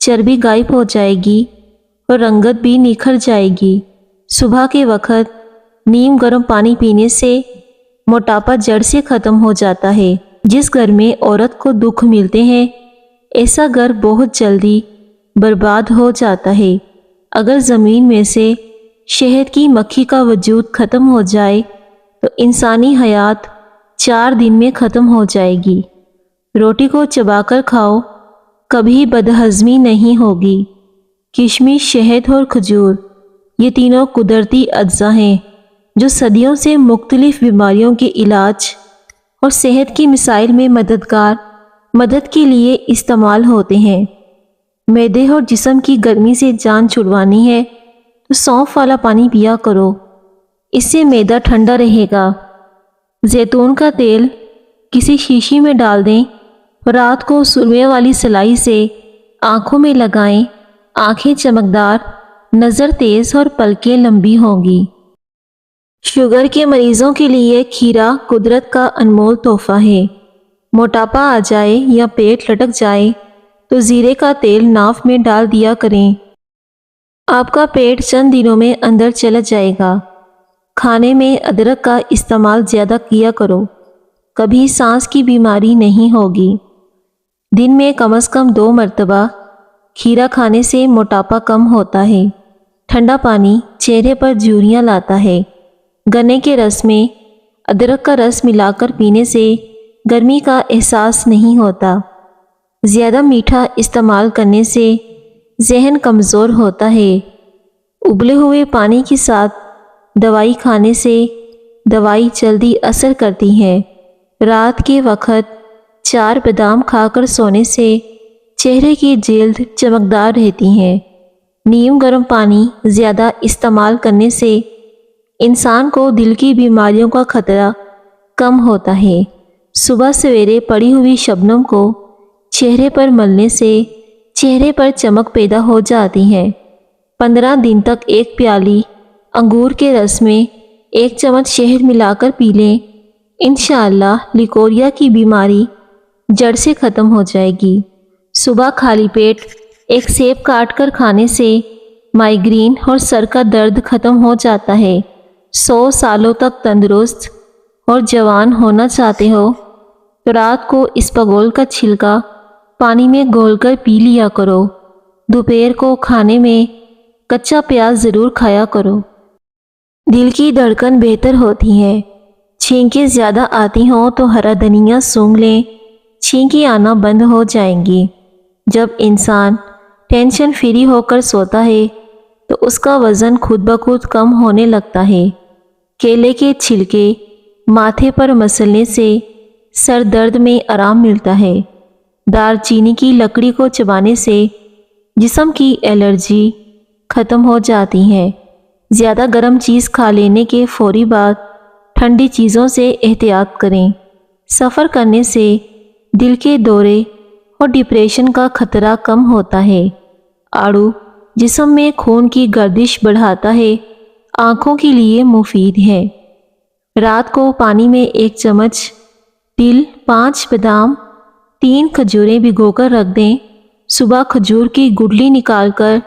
چربی غائب ہو جائے گی اور رنگت بھی نکھر جائے گی۔ صبح کے وقت نیم گرم پانی پینے سے موٹاپا جڑ سے ختم ہو جاتا ہے۔ جس گھر میں عورت کو دکھ ملتے ہیں ایسا گھر بہت جلدی برباد ہو جاتا ہے۔ اگر زمین میں سے شہد کی مکھی کا وجود ختم ہو جائے تو انسانی حیات 4 دن میں ختم ہو جائے گی۔ روٹی کو چبا کر کھاؤ، کبھی بدہضمی نہیں ہوگی۔ کشمش، شہد اور کھجور یہ تینوں قدرتی اجزاء ہیں جو صدیوں سے مختلف بیماریوں کے علاج اور صحت کی مسائل میں مدد کے لیے استعمال ہوتے ہیں۔ معدے اور جسم کی گرمی سے جان چھڑوانی ہے تو سونف والا پانی پیا کرو، اس سے معدہ ٹھنڈا رہے گا۔ زیتون کا تیل کسی شیشی میں ڈال دیں، رات کو سرمے والی سلائی سے آنکھوں میں لگائیں، آنکھیں چمکدار، نظر تیز اور پلکیں لمبی ہوں گی۔ شوگر کے مریضوں کے لیے کھیرا قدرت کا انمول تحفہ ہے۔ موٹاپا آ جائے یا پیٹ لٹک جائے تو زیرے کا تیل ناف میں ڈال دیا کریں، آپ کا پیٹ چند دنوں میں اندر چلا جائے گا۔ کھانے میں ادرک کا استعمال زیادہ کیا کرو، کبھی سانس کی بیماری نہیں ہوگی۔ دن میں کم از کم 2 مرتبہ کھیرا کھانے سے موٹاپا کم ہوتا ہے۔ ٹھنڈا پانی چہرے پر جھریاں لاتا ہے۔ گنے کے رس میں ادرک کا رس ملا کر پینے سے گرمی کا احساس نہیں ہوتا۔ زیادہ میٹھا استعمال کرنے سے ذہن کمزور ہوتا ہے۔ ابلے ہوئے پانی کے ساتھ دوائی کھانے سے دوائی جلدی اثر کرتی ہے۔ رات کے وقت 4 بادام کھا کر سونے سے چہرے کی جلد چمکدار رہتی ہے۔ نیم گرم پانی زیادہ استعمال کرنے سے انسان کو دل کی بیماریوں کا خطرہ کم ہوتا ہے۔ صبح سویرے پڑی ہوئی شبنم کو چہرے پر ملنے سے چہرے پر چمک پیدا ہو جاتی ہے۔ 15 دن تک ایک پیالی انگور کے رس میں 1 چمچ شہد ملا کر پی لیں، انشاءاللہ لیکوریا کی بیماری جڑ سے ختم ہو جائے گی۔ صبح خالی پیٹ ایک سیب کاٹ کر کھانے سے مائیگرین اور سر کا درد ختم ہو جاتا ہے۔ 100 سالوں تک تندرست اور جوان ہونا چاہتے ہو تو رات کو اسپغول کا چھلکا پانی میں گھول کر پی لیا کرو۔ دوپہر کو کھانے میں کچا پیاز ضرور کھایا کرو۔ دل کی دھڑکن بہتر ہوتی ہے۔ چھینکیں زیادہ آتی ہوں تو ہرا دھنیا سونگھ لیں، چھینکیں آنا بند ہو جائیں گی۔ جب انسان ٹینشن فری ہو کر سوتا ہے تو اس کا وزن خود بخود کم ہونے لگتا ہے۔ کیلے کے چھلکے ماتھے پر مسلنے سے سر درد میں آرام ملتا ہے۔ دار چینی کی لکڑی کو چبانے سے جسم کی الرجی ختم ہو جاتی ہے۔ زیادہ گرم چیز کھا لینے کے فوری بعد ٹھنڈی چیزوں سے احتیاط کریں۔ سفر کرنے سے دل کے دورے اور ڈپریشن کا خطرہ کم ہوتا ہے۔ آڑو جسم میں خون کی گردش بڑھاتا ہے، آنکھوں کے لیے مفید ہے۔ رات کو پانی میں 1 چمچ تل، 5 بادام، 3 کھجوریں بھگو کر رکھ دیں۔ صبح کھجور کی گٹلی نکال کر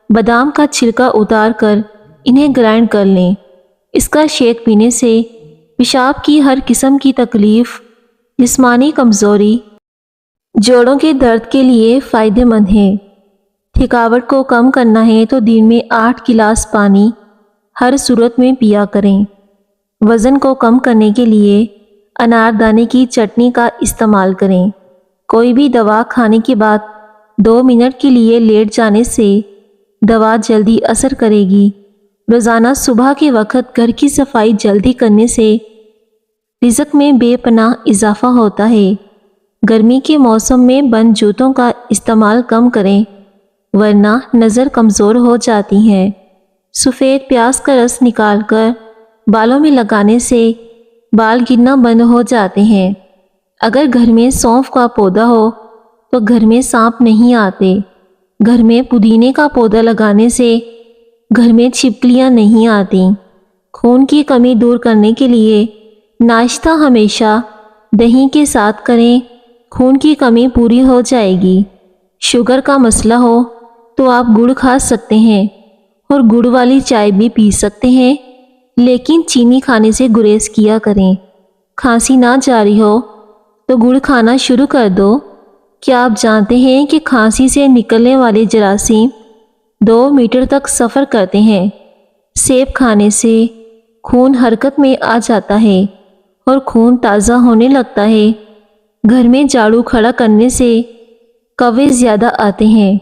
بادام کا چھلکا اتار کر انہیں گرائنڈ کر لیں۔ اس کا شیک پینے سے پیشاب کی ہر قسم کی تکلیف، جسمانی کمزوری، جوڑوں کے درد کے لیے فائدہ مند ہے۔ تھکاوٹ کو کم کرنا ہے تو دن میں 8 گلاس پانی ہر صورت میں پیا کریں۔ وزن کو کم کرنے کے لیے اناردانے کی چٹنی کا استعمال کریں۔ کوئی بھی دوا کھانے کے بعد 2 منٹ کے لیے لیٹ جانے سے دوا جلدی اثر کرے گی۔ روزانہ صبح کے وقت گھر کی صفائی جلدی کرنے سے رزق میں بے پناہ اضافہ ہوتا ہے۔ گرمی کے موسم میں بند جوتوں کا استعمال کم کریں ورنہ نظر کمزور ہو جاتی ہے۔ سفید پیاز کا رس نکال کر بالوں میں لگانے سے بال گرنا بند ہو جاتے ہیں۔ اگر گھر میں سونف کا پودا ہو تو گھر میں سانپ نہیں آتے۔ گھر میں پودینے کا پودا لگانے سے گھر میں چھپکلیاں نہیں آتی۔ خون کی کمی دور کرنے کے لیے ناشتہ ہمیشہ دہی کے ساتھ کریں، خون کی کمی پوری ہو جائے گی۔ شوگر کا مسئلہ ہو تو آپ گڑ کھا سکتے ہیں اور گڑ والی چائے بھی پی سکتے ہیں، لیکن چینی کھانے سے گریز کیا کریں۔ کھانسی نہ جاری ہو تو گڑ کھانا شروع کر دو۔ کیا آپ جانتے ہیں کہ کھانسی سے نکلنے والے جراثیم 2 میٹر تک سفر کرتے ہیں؟ سیب کھانے سے خون حرکت میں آ جاتا ہے اور خون تازہ ہونے لگتا ہے۔ گھر میں جھاڑو کھڑا کرنے سے کوے زیادہ آتے ہیں۔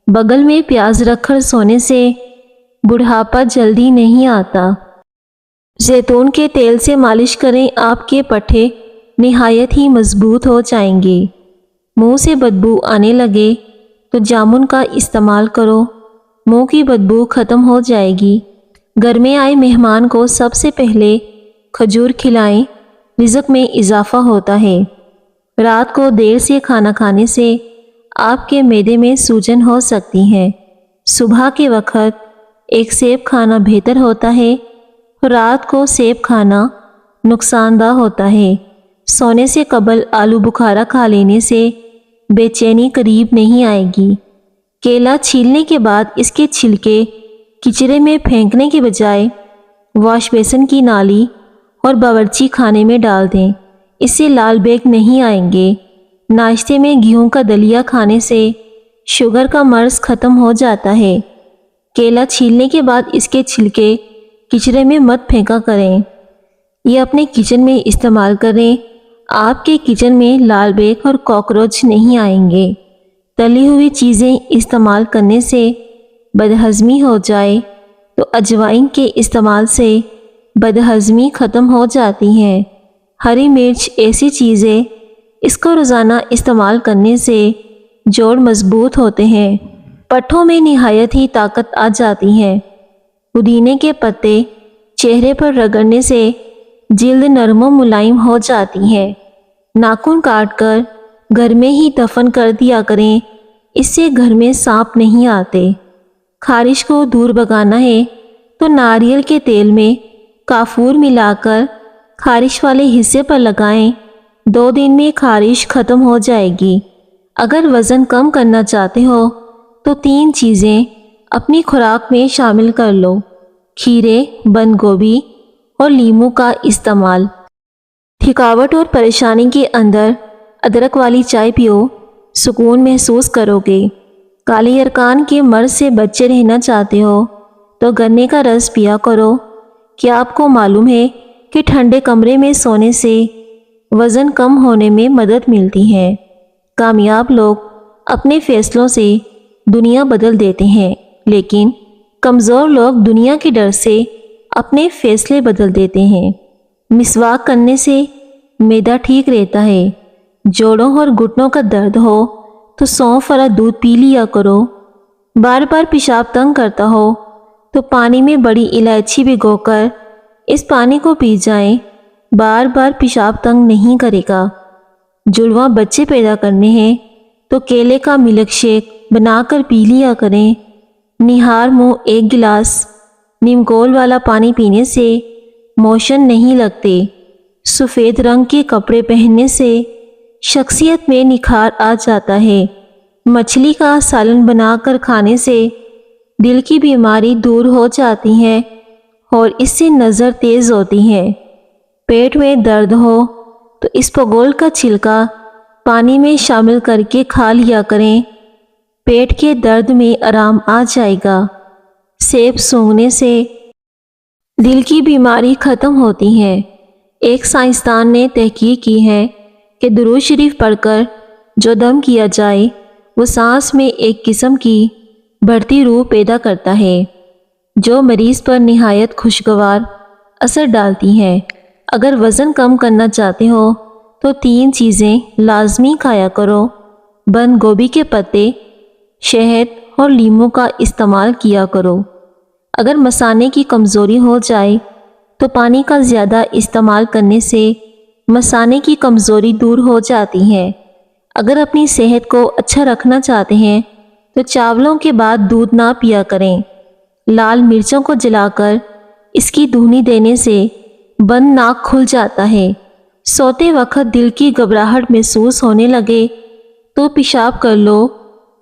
بغل میں پیاز رکھ کر سونے سے بڑھاپا جلدی نہیں آتا۔ زیتون کے تیل سے مالش کریں، آپ کے پٹھے نہایت ہی مضبوط ہو جائیں گے۔ منہ سے بدبو آنے لگے تو جامن کا استعمال کرو، منہ کی بدبو ختم ہو جائے گی۔ گھر میں آئے مہمان کو سب سے پہلے کھجور کھلائیں، رزق میں اضافہ ہوتا ہے۔ رات کو دیر سے کھانا کھانے سے آپ کے معدے میں سوجن ہو سکتی ہے۔ صبح کے وقت ایک سیب کھانا بہتر ہوتا ہے، رات کو سیب کھانا نقصان دہ ہوتا ہے۔ سونے سے قبل آلو بخارا کھا لینے سے بے چینی قریب نہیں آئے گی۔ کیلا چھیلنے کے بعد اس کے چھلکے کچرے میں پھینکنے کے بجائے واش بیسن کی نالی اور باورچی خانے میں ڈال دیں، اس سے لال بیگ نہیں آئیں گے۔ ناشتے میں گیہوں کا دلیا کھانے سے شوگر کا مرض ختم ہو جاتا ہے۔ کیلا چھیلنے کے بعد اس کے چھلکے کچرے میں مت پھینکا کریں، یہ اپنے کچن میں استعمال کریں۔ آپ کے کچن میں لال بیگ اور کاکروچ نہیں آئیں گے۔ تلی ہوئی چیزیں استعمال کرنے سے بدہضمی ہو جائے تو اجوائن کے استعمال سے بدہضمی ختم ہو جاتی ہے۔ ہری مرچ ایسی چیز ہے، اس کو روزانہ استعمال کرنے سے جوڑ مضبوط ہوتے ہیں، پٹھوں میں نہایت ہی طاقت آ جاتی ہے۔ پودینے کے پتے چہرے پر رگڑنے سے جلد نرم و ملائم ہو جاتی ہے۔ ناخن کاٹ کر گھر میں ہی دفن کر دیا کریں، اس سے گھر میں سانپ نہیں آتے۔ خارش کو دور بھگانا ہے تو ناریل کے تیل میں کافور ملا کر خارش والے حصے پر لگائیں، 2 دن میں خارش ختم ہو جائے گی۔ اگر وزن کم کرنا چاہتے ہو تو 3 چیزیں اپنی خوراک میں شامل کر لو: کھیرے، بند گوبھی اور لیموں کا استعمال۔ تھکاوٹ اور پریشانی کے اندر ادرک والی چائے پیو، سکون محسوس کرو گے۔ کالی ارکان کے مرض سے بچے رہنا چاہتے ہو تو گنے کا رس پیا کرو۔ کیا آپ کو معلوم ہے کہ ٹھنڈے کمرے میں سونے سے وزن کم ہونے میں مدد ملتی ہے؟ کامیاب لوگ اپنے فیصلوں سے دنیا بدل دیتے ہیں، لیکن کمزور لوگ دنیا کے ڈر سے اپنے فیصلے بدل دیتے ہیں۔ مسواک کرنے سے معدہ ٹھیک رہتا ہے۔ جوڑوں اور گھٹنوں کا درد ہو تو سونف والا دودھ پی لیا کرو۔ بار بار پیشاب تنگ کرتا ہو تو پانی میں بڑی الائچی بھگو کر اس پانی کو پی جائیں، بار بار پیشاب تنگ نہیں کرے گا۔ جڑواں بچے پیدا کرنے ہیں تو کیلے کا ملک شیک بنا کر پی لیا کریں۔ نہار منہ 1 گلاس نیمکول والا پانی پینے سے موشن نہیں لگتے۔ سفید رنگ کے کپڑے پہننے سے شخصیت میں نکھار آ جاتا ہے۔ مچھلی کا سالن بنا کر کھانے سے دل کی بیماری دور ہو جاتی ہے اور اس سے نظر تیز ہوتی ہے۔ پیٹ میں درد ہو تو اسپغول کا چھلکا پانی میں شامل کر کے کھا لیا کریں، پیٹ کے درد میں آرام آ جائے گا۔ سیب سونگھنے سے دل کی بیماری ختم ہوتی ہے۔ ایک سائنسدان نے تحقیق کی ہے کہ درود شریف پڑھ کر جو دم کیا جائے وہ سانس میں ایک قسم کی بڑھتی روح پیدا کرتا ہے جو مریض پر نہایت خوشگوار اثر ڈالتی ہے۔ اگر وزن کم کرنا چاہتے ہو تو 3 چیزیں لازمی کھایا کرو: بند گوبھی کے پتے، شہد اور لیموں کا استعمال کیا کرو۔ اگر مثانے کی کمزوری ہو جائے تو پانی کا زیادہ استعمال کرنے سے مثانے کی کمزوری دور ہو جاتی ہے۔ اگر اپنی صحت کو اچھا رکھنا چاہتے ہیں تو چاولوں کے بعد دودھ نہ پیا کریں۔ لال مرچوں کو جلا کر اس کی دھنی دینے سے بند ناک کھل جاتا ہے۔ سوتے وقت دل کی گھبراہٹ محسوس ہونے لگے تو پیشاب کر لو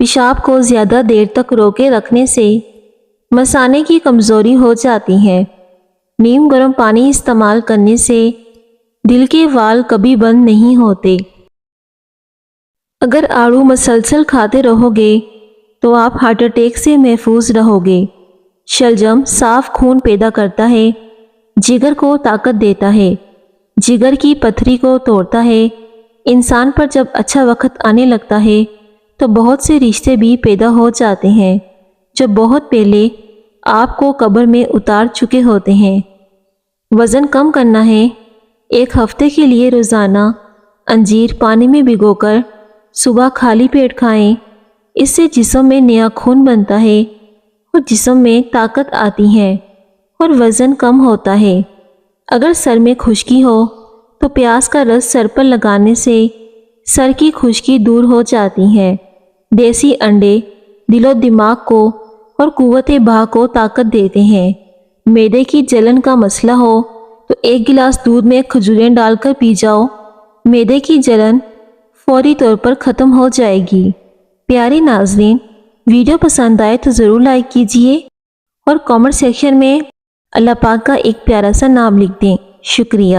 پیشاب کو زیادہ دیر تک روکے رکھنے سے مثانے کی کمزوری ہو جاتی ہے۔ نیم گرم پانی استعمال کرنے سے دل کے وال کبھی بند نہیں ہوتے۔ اگر آڑو مسلسل کھاتے رہو گے تو آپ ہارٹ اٹیک سے محفوظ رہو گے۔ شلجم صاف خون پیدا کرتا ہے، جگر کو طاقت دیتا ہے، جگر کی پتھری کو توڑتا ہے۔ انسان پر جب اچھا وقت آنے لگتا ہے تو بہت سے رشتے بھی پیدا ہو جاتے ہیں جو بہت پہلے آپ کو قبر میں اتار چکے ہوتے ہیں۔ وزن کم کرنا ہے، ایک ہفتے کے لیے روزانہ انجیر پانی میں بھگو کر صبح خالی پیٹ کھائیں۔ اس سے جسم میں نیا خون بنتا ہے اور جسم میں طاقت آتی ہے اور وزن کم ہوتا ہے۔ اگر سر میں خشکی ہو تو پیاز کا رس سر پر لگانے سے سر کی خشکی دور ہو جاتی ہے۔ دیسی انڈے دل و دماغ کو اور قوت بہا کو طاقت دیتے ہیں۔ معدے کی جلن کا مسئلہ ہو تو ایک گلاس دودھ میں کھجوریں ڈال کر پی جاؤ، معدے کی جلن فوری طور پر ختم ہو جائے گی۔ پیارے ناظرین، ویڈیو پسند آئے تو ضرور لائک کیجئے اور کامنٹ سیکشن میں اللہ پاک کا ایک پیارا سا نام لکھ دیں۔ شکریہ۔